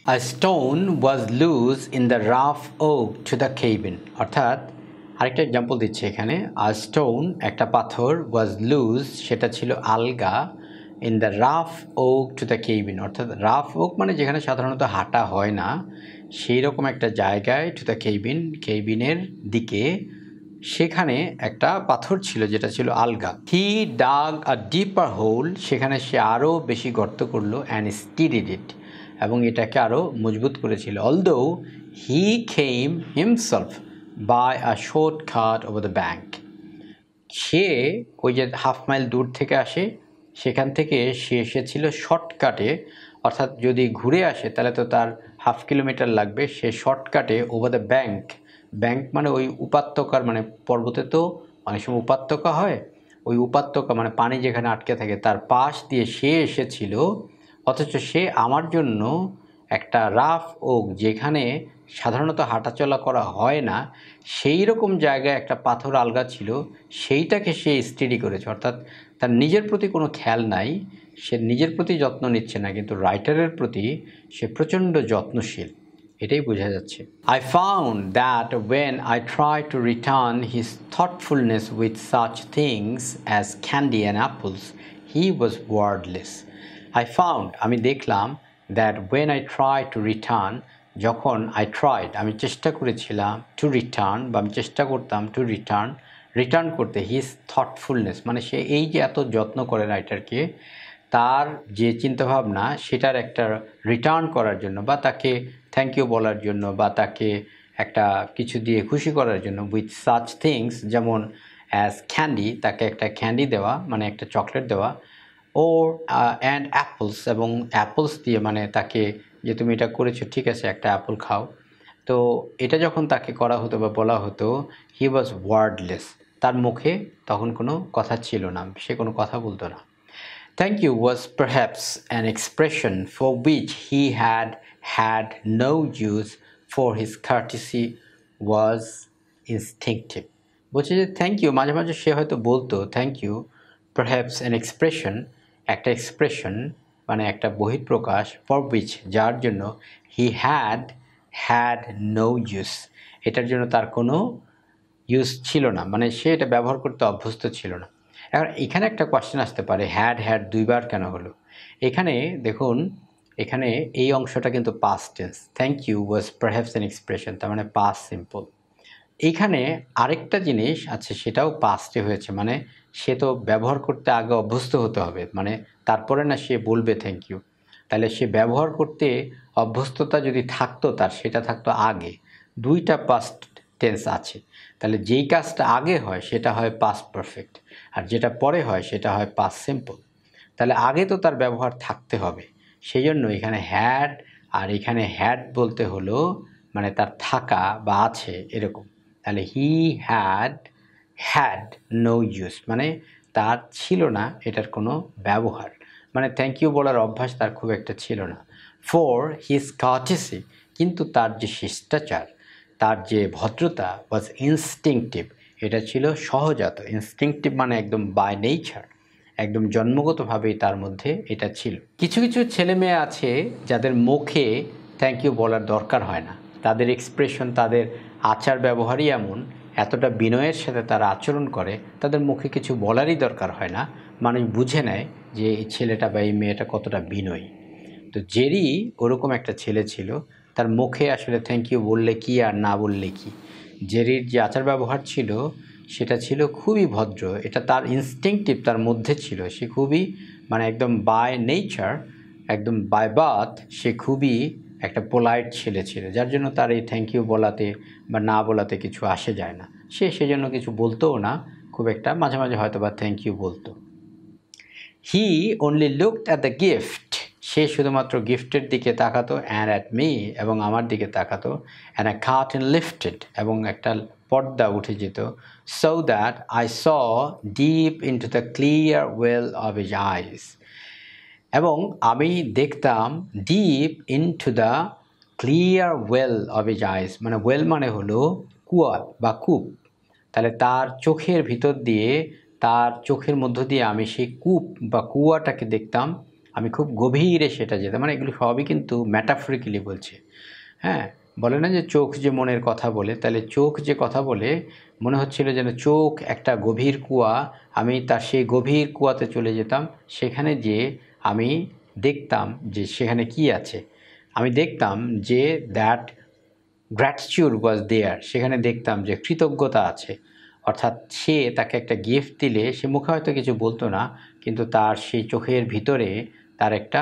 A stone was loose in the rough oak to the cabin. অর্থাৎ আরেকটা example দিচ্ছে এখানে। A stone একটা পাথর was loose সেটা ছিল আলগা in the rough oak to the cabin অর্থাৎ রাফ ওক মানে যেখানে সাধারণত হাঁটা হয় না সেই রকম একটা জায়গায় to the cabin কেবিনের দিকে সেখানে একটা পাথর ছিল যেটা ছিল আলগা। He dug a deeper hole সেখানে সে আরও বেশি গর্ত করলো and steadied it এবং এটাকে আরও মজবুত করেছিল। Although he came himself by a shortcut over the bank সে ওই যে হাফ মাইল দূর থেকে আসে সেখান থেকে সে এসেছিল শর্টকাটে অর্থাৎ যদি ঘুরে আসে তাহলে তো তার হাফ কিলোমিটার লাগবে সে শর্টকাটে ওভার দ্য ব্যাঙ্ক ব্যাঙ্ক মানে ওই উপত্যকার মানে পর্বতে তো অনেক সময় উপত্যকা হয় ওই উপত্যকা মানে পানি যেখানে আটকে থাকে তার পাশ দিয়ে সে এসেছিল অথচ সে আমার জন্য একটা রাফ ওক যেখানে সাধারণত হাঁটাচলা করা হয় না সেই রকম জায়গায় একটা পাথর আলগা ছিল সেইটাকে সে স্টাডি করেছে অর্থাৎ তার নিজের প্রতি কোনো খেয়াল নাই সে নিজের প্রতি যত্ন নিচ্ছে না কিন্তু রাইটারের প্রতি সে প্রচণ্ড যত্নশীল এটাই বোঝা যাচ্ছে I found that when I tried to return his thoughtfulness with such things as candy and apples he was wordless I found আমি দেখলাম that when I tried to return যখন I tried আমি চেষ্টা করেছিলাম to return বা আমি চেষ্টা করতাম to রিটার্ন করতে his thoughtfulness মানে সে এই যে এত যত্ন করে রাইটারকে তার যে চিন্তাভাবনা সেটার একটা রিটার্ন করার জন্য বা তাকে থ্যাংক ইউ বলার জন্য বা তাকে একটা কিছু দিয়ে খুশি করার জন্য উইথ সাচ থিংস যেমন অ্যাজ ক্যান্ডি তাকে একটা ক্যান্ডি দেওয়া মানে একটা চকলেট দেওয়া ওর অ্যান্ড অ্যাপলস এবং অ্যাপলস দিয়ে মানে তাকে যে তুমি এটা করেছো ঠিক আছে একটা অ্যাপল খাও তো এটা যখন তাকে করা হতো বা বলা হতো হি ওয়াজ ওয়ার্ডলেস তার মুখে তখন কোনো কথা ছিল না সে কোনো কথা বলতো না Thank you was perhaps an expression for which he had no use for his courtesy was instinctive. বলছে যে থ্যাংক ইউ মাঝে মাঝে সে হয়তো বলতো thank you perhaps an expression একটা এক্সপ্রেশন মানে একটা বহিঃপ্রকাশ ফর উইচ যার জন্য হি হ্যাড নো ইউজ এটার জন্য তার কোনো ইউজ ছিল না মানে সে এটা ব্যবহার করতে অভ্যস্ত ছিল না এখন এখানে একটা কোয়েশ্চেন আসতে পারে হ্যাড দুইবার কেন হলো এখানে দেখুন এখানে এই অংশটা কিন্তু past tense thank you was perhaps an expression তার মানে পাস্ট সিম্পল এইখানে আরেকটা জিনিস আছে সেটাও পাস্টে হয়েছে মানে সে তো ব্যবহার করতে আগে অভ্যস্ত হতে হবে মানে তারপরে না সে বলবে থ্যাংক ইউ তাহলে সে ব্যবহার করতে অভ্যস্ততা যদি থাকতো তার সেটা থাকতো আগে দুইটা পাস্ট টেন্স আছে তাহলে যেই কাজটা আগে হয় সেটা হয় পাস্ট পারফেক্ট আর যেটা পরে হয় সেটা হয় পাস্ট সিম্পল তাহলে আগে তো তার ব্যবহার থাকতে হবে সেই জন্য এখানে হ্যাড আর এখানে হ্যাড বলতে হলো মানে তার থাকা বা আছে এরকম তাহলে হি হ্যাড নো ইউজ মানে তার ছিল না এটার কোনো ব্যবহার মানে থ্যাংক ইউ বলার অভ্যাস তার খুব একটা ছিল না ফর হিজ কার্টেসি কিন্তু তার যে শিষ্টাচার তার যে ভদ্রতা ওয়াজ ইনস্টিংক্টিভ এটা ছিল সহজাত ইনস্টিংক্টিভ মানে একদম বাই নেচার একদম জন্মগতভাবেই তার মধ্যে এটা ছিল কিছু কিছু ছেলে মেয়ে আছে যাদের মুখে থ্যাংক ইউ বলার দরকার হয় না তাদের এক্সপ্রেশন তাদের আচার ব্যবহারই এমন এতটা বিনয়ের সাথে তারা আচরণ করে তাদের মুখে কিছু বলারই দরকার হয় না মানুষ বুঝে নেয় যে এই ছেলেটা বা এই মেয়েটা কতটা বিনয়ী তো জেরি ওরকম একটা ছেলে ছিল তার মুখে আসলে থ্যাংক ইউ বললে কি আর না বললে কি জেরির যে আচার ব্যবহার ছিল সেটা ছিল খুবই ভদ্র এটা তার ইনস্টিংক্টিভ তার মধ্যে ছিল সে খুবই মানে একদম বাই নেচার একদম বাই বার্থ সে খুবই একটা পোলাইট ছেলে ছিল যার জন্য তার এই থ্যাংক ইউ বলাতে বা না বলাতে কিছু আসে যায় না সে সেজন্য কিছু বলতোও না খুব একটা মাঝে মাঝে হয়তো বা থ্যাংক ইউ বলতো he only looked at the gift সে শুধুমাত্র গিফটের দিকে তাকাতো অ্যান্ড অ্যাট মি এবং আমার দিকে তাকাতো অ্যান্ড আ কার্টেন লিফটেড এবং একটা পর্দা উঠে যেত so that I saw deep into the clear well of his eyes এবং আমি দেখতাম deep into the clear well of his eyes মানে ওয়েল মানে হলো কুয়া বা কূপ তাহলে তার চোখের ভিতর দিয়ে তার চোখের মধ্য দিয়ে আমি সেই কূপ বা কুয়াটাকে দেখতাম আমি খুব গভীরে সেটা যেতাম, মানে এগুলো সবই কিন্তু ম্যাটাফরিক্যালি বলছে। হ্যাঁ, বলে না যে চোখ যে মনের কথা বলে, তাহলে চোখ যে কথা বলে মনে হচ্ছিল যেন চোখ একটা গভীর কুয়া, আমি তার সেই গভীর কুয়াতে চলে যেতাম, সেখানে যে আমি দেখতাম যে সেখানে কি আছে। আমি দেখতাম যে দ্যাট গ্র্যাটিটিউড ওয়াজ দেয়ার, সেখানে দেখতাম যে কৃতজ্ঞতা আছে। অর্থাৎ সে তাকে একটা গিফট দিলে সে মুখে হয়তো কিছু বলতো না, কিন্তু তার সেই চোখের ভিতরে তার একটা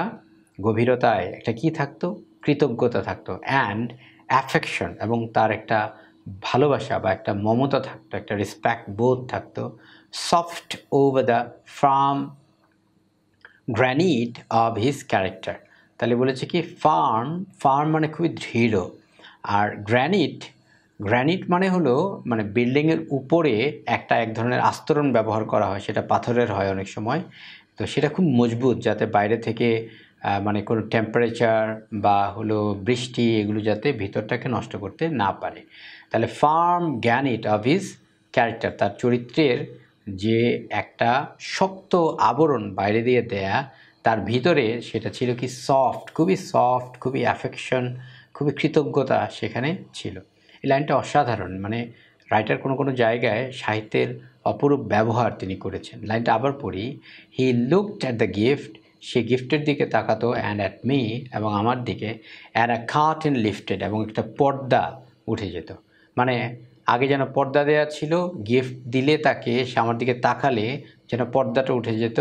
গভীরতায় একটা কি থাকতো, কৃতজ্ঞতা থাকতো, অ্যান্ড অ্যাফেকশন, এবং তার একটা ভালোবাসা বা একটা মমতা থাকতো, একটা রেসপেক্ট বোধ থাকতো। Soft over the firm granite of his character. তাহলে বলেছে কি ফার্ম, ফার্ম মানে খুবই দৃঢ়, আর গ্র্যানিট, গ্র্যানিট মানে হলো মানে বিল্ডিংয়ের উপরে একটা এক ধরনের আস্তরণ ব্যবহার করা হয়, সেটা পাথরের হয় অনেক সময়। তো সেটা খুব মজবুত, যাতে বাইরে থেকে মানে কোনো টেম্পারেচার বা হলো বৃষ্টি এগুলো যাতে ভিতরটাকে নষ্ট করতে না পারে। তাহলে farm granite of his character, তার চরিত্রের যে একটা শক্ত আবরণ বাইরে দিয়ে দেয়া, তার ভিতরে সেটা ছিল কি সফট, খুবই অ্যাফেকশন, খুবই কৃতজ্ঞতা সেখানে ছিল। এই লাইনটা অসাধারণ, মানে রাইটার কোনো জায়গায় সাহিত্যের অপরূপ ব্যবহার তিনি করেছেন। লাইনটা আবার পড়ি, he looked at the gift, সে গিফটের দিকে তাকাতো, অ্যান্ড অ্যাট মি, এবং আমার দিকে, অ্যান্ড আ কার্টেন লিফটেড, এবং একটা পর্দা উঠে যেত। মানে আগে যেন পর্দা দেওয়া ছিল, গিফট দিলে তাকে, সে আমার দিকে তাকালে যেন পর্দাটা উঠে যেত,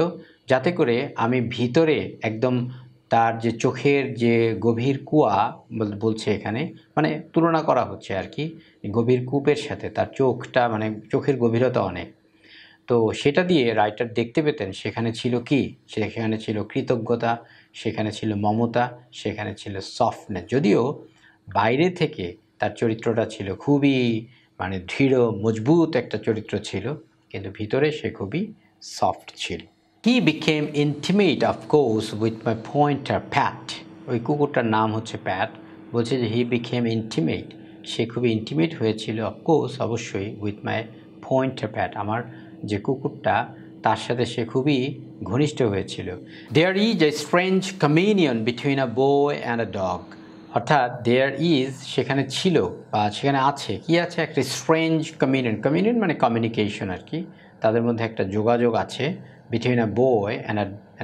যাতে করে আমি ভিতরে একদম তার যে চোখের যে গভীর কুয়া বলছে এখানে, মানে তুলনা করা হচ্ছে আর কি গভীর কূপের সাথে, তার চোখটা মানে চোখের গভীরতা অনেক। তো সেটা দিয়ে রাইটার দেখতে পেতেন সেখানে ছিল কি, সেখানে ছিল কৃতজ্ঞতা, সেখানে ছিল মমতা, সেখানে ছিল সফটনেস। যদিও বাইরে থেকে তার চরিত্রটা ছিল খুবই মানে দৃঢ় মজবুত একটা চরিত্র ছিল, কিন্তু ভিতরে সে খুবই সফট ছিল। He became intimate of course with my pointer Pat, ওই কুকুরটার নাম হচ্ছে প্যাট। বলছে যে হি বিকেম ইন্টিমেট, সে খুবই ইন্টিমেট হয়েছিল অফকোর্স অবশ্যই, উইথ মাই পয়েন্টার প্যাট, আমার যে কুকুরটা তার সাথে সে খুবই ঘনিষ্ঠ হয়েছিল। There is a strange communion between a boy and a dog, অর্থাৎ দেয়ার ইজ সেখানে ছিল বা সেখানে আছে, কি আছে, একটা স্ট্রেঞ্জ কমিউনিয়ন, কমিউনিয়ন মানে কমিউনিকেশন আর কি, তাদের মধ্যে একটা যোগাযোগ আছে, between a boy and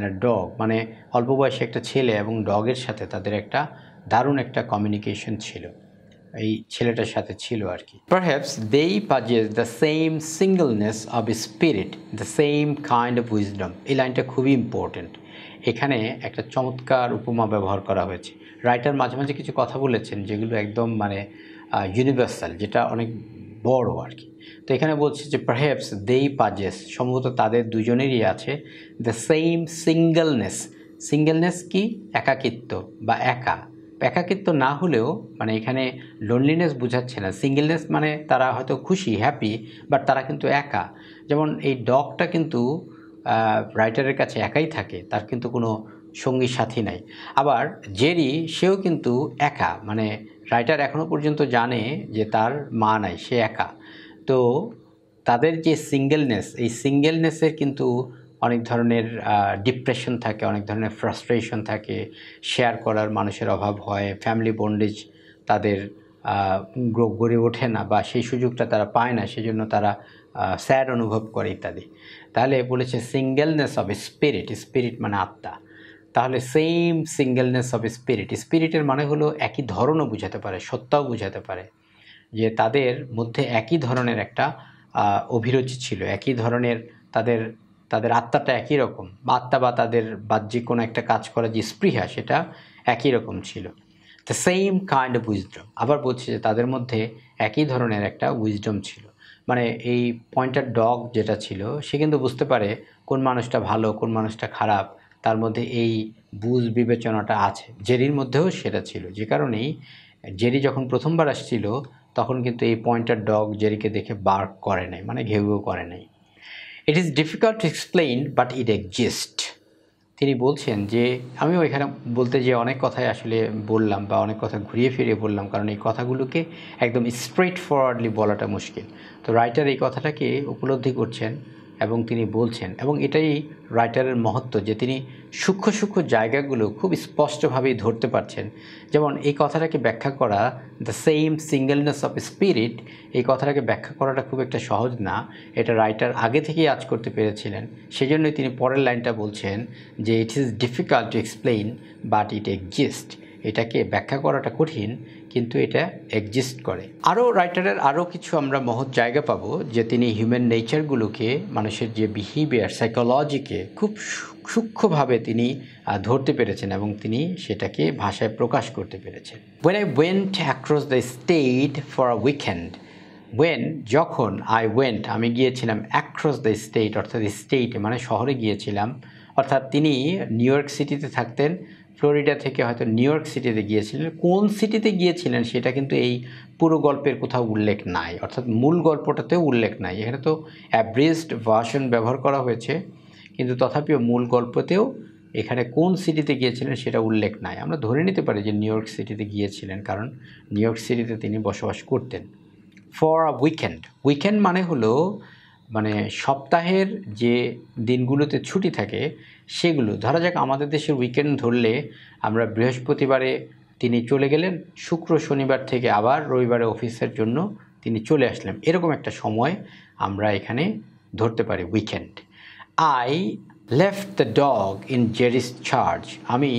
a dog, মানে অল্প বয়সী একটা ছেলে এবং ডগের সাথে তাদের একটা দারুণ একটা কমিউনিকেশন ছিল, এই ছেলেটার সাথে ছিল আর কি। Perhaps they possess the same singleness of spirit, the same kind of wisdom, এই লাইনটা খুবই ইম্পর্টেন্ট। এখানে একটা চমৎকার উপমা ব্যবহার করা হয়েছে। রাইটার মাঝে মাঝে কিছু কথা বলেছেন যেগুলো একদম মানে ইউনিভার্সাল, যেটা অনেক বড় আর কি। তো এখানে বলছে যে পারহ্যাপস they possess, সম্ভবত তাদের দুজনেরই আছে, দ্য সেম সিঙ্গলনেস, সিঙ্গেলনেস কি, একাকিত্ব বা একা, একাকিত্ব না হলেও মানে এখানে লোনলিনেস বোঝাচ্ছে না, সিঙ্গেলনেস মানে তারা হয়তো খুশি হ্যাপি, বাট তারা কিন্তু একা। যেমন এই ডগটা কিন্তু রাইটারের কাছে একাই থাকে, তার কিন্তু কোনো সঙ্গী সাথী নাই। আবার জেরি, সেও কিন্তু একা, মানে রাইটার এখনও পর্যন্ত জানে যে তার মা নাই, সে একা। তো তাদের যে সিঙ্গেলনেস, এই সিঙ্গেলনেসের কিন্তু অনেক ধরনের ডিপ্রেশন থাকে, অনেক ধরনের ফ্রাস্ট্রেশন থাকে, শেয়ার করার মানুষের অভাব হয়, ফ্যামিলি বন্ডেজ তাদের গড়ে ওঠে না বা সেই সুযোগটা তারা পায় না, সেজন্য তারা স্যাড অনুভব করে ইত্যাদি। তাহলে বলেছে সিঙ্গেলনেস অফ স্পিরিট, স্পিরিট মানে আত্মা, তাহলে সেম সিঙ্গেলনেস অফ স্পিরিট, স্পিরিটের মানে হলো একই ধরনও বোঝাতে পারে, সত্তাও বোঝাতে পারে, যে তাদের মধ্যে একই ধরনের একটা অভিরুচি ছিল, একই ধরনের তাদের তাদের আত্মাটা একই রকম, আত্মা বা তাদের বাহ্যিক কোনো একটা কাজ করার যে স্পৃহা সেটা একই রকম ছিল। The same kind of wisdom, আবার বলছে যে তাদের মধ্যে একই ধরনের একটা উইজডম ছিল, মানে এই পয়েন্টার ডগ যেটা ছিল সে কিন্তু বুঝতে পারে কোন মানুষটা ভালো কোন মানুষটা খারাপ, তার মধ্যে এই বুঝ বিবেচনাটা আছে, জেরির মধ্যেও সেটা ছিল। যে কারণেই জেরি যখন প্রথমবার আসছিল তখন কিন্তু এই পয়েন্টার ডগ জেরিকে দেখে বার্ক করে নাই, মানে ঘেউ ঘেউ করে নাই। It is difficult to explain but it exist, তিনি বলছেন যে আমিও এখানে বলতে যে অনেক কথাই আসলে বললাম বা অনেক কথা ঘুরিয়ে ফিরিয়ে বললাম, কারণ এই কথাগুলোকে একদম স্ট্রেট ফরওয়ার্ডলি বলাটা মুশকিল। তো রাইটার এই কথাটাকে উপলব্ধি করছেন এবং তিনি বলছেন, এবং এটাই রাইটারের মহত্ব যে তিনি সূক্ষ্ম সূক্ষ্ম জায়গাগুলো খুব স্পষ্টভাবেই ধরতে পারছেন। যেমন এই কথাটাকে ব্যাখ্যা করা, the same singleness of spirit, এই কথাটাকে ব্যাখ্যা করাটা খুব একটা সহজ না। এটা রাইটার আগে থেকেই আজ করতে পেরেছিলেন। সেজন্যই তিনি পরের লাইনটা বলছেন যে it is difficult to explain but it exist. এটাকে ব্যাখ্যা করাটা কঠিন, কিন্তু এটা এক্সিস্ট করে। আরও রাইটারের আরও কিছু আমরা মহৎ জায়গা পাবো যে তিনি হিউম্যান নেচারগুলোকে, মানুষের যে বিহেভিয়ার, সাইকোলজিকে খুব সূক্ষ্মভাবে তিনি ধরতে পেরেছেন এবং তিনি সেটাকে ভাষায় প্রকাশ করতে পেরেছেন। When I went across the state for a weekend, যখন I went, আমি গিয়েছিলাম across the state, অর্থাৎ স্টেট মানে শহরে গিয়েছিলাম, অর্থাৎ তিনি নিউ ইয়র্ক সিটিতে থাকতেন, ফ্লোরিডা থেকে হয়তো নিউ ইয়র্ক সিটিতে গিয়েছিলেন। কোন সিটিতে গিয়েছিলেন সেটা কিন্তু এই পুরো গল্পের কোথাও উল্লেখ নাই, অর্থাৎ মূল গল্পটাতেও উল্লেখ নাই। এখানে তো অ্যাব্রিজড ভার্সন ব্যবহার করা হয়েছে, কিন্তু তথাপিও মূল গল্পতেও এখানে কোন সিটিতে গিয়েছিলেন সেটা উল্লেখ নাই। আমরা ধরে নিতে পারি যে নিউ ইয়র্ক সিটিতে গিয়েছিলেন, কারণ নিউ ইয়র্ক সিটিতে তিনি বসবাস করতেন। ফর আ উইকেন্ড মানে হলো মানে সপ্তাহের যে দিনগুলোতে ছুটি থাকে সেগুলো। ধরা যাক আমাদের দেশের উইকেন্ড ধরলে আমরা বৃহস্পতিবারে তিনি চলে গেলেন, শুক্র শনিবার থেকে আবার রবিবারে অফিসের জন্য তিনি চলে আসলেন, এরকম একটা সময় আমরা এখানে ধরতে পারি weekend. I left the dog in Jerry's charge, আমি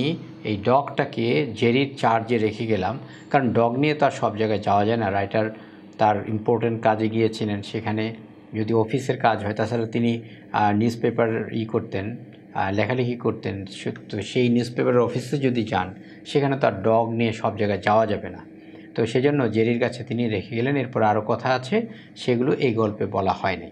এই ডগটাকে জেরির চার্জে রেখে গেলাম, কারণ ডগ নিয়ে তো আর সব জায়গায় যাওয়া যায় না। রাইটার তার ইম্পর্টেন্ট কাজে গিয়েছিলেন, সেখানে যদি অফিসের কাজ হয়, তাছাড়া তিনি নিউজ পেপার করতেন, লেখালেখি করতেন, তো সেই নিউজ পেপারের অফিসে যদি যান সেখানে তার ডগ নিয়ে সব জায়গায় যাওয়া যাবে না। তো সেজন্য জেরির কাছে তিনি রেখে গেলেন। এরপর আরও কথা আছে, সেগুলো এই গল্পে বলা হয়নি।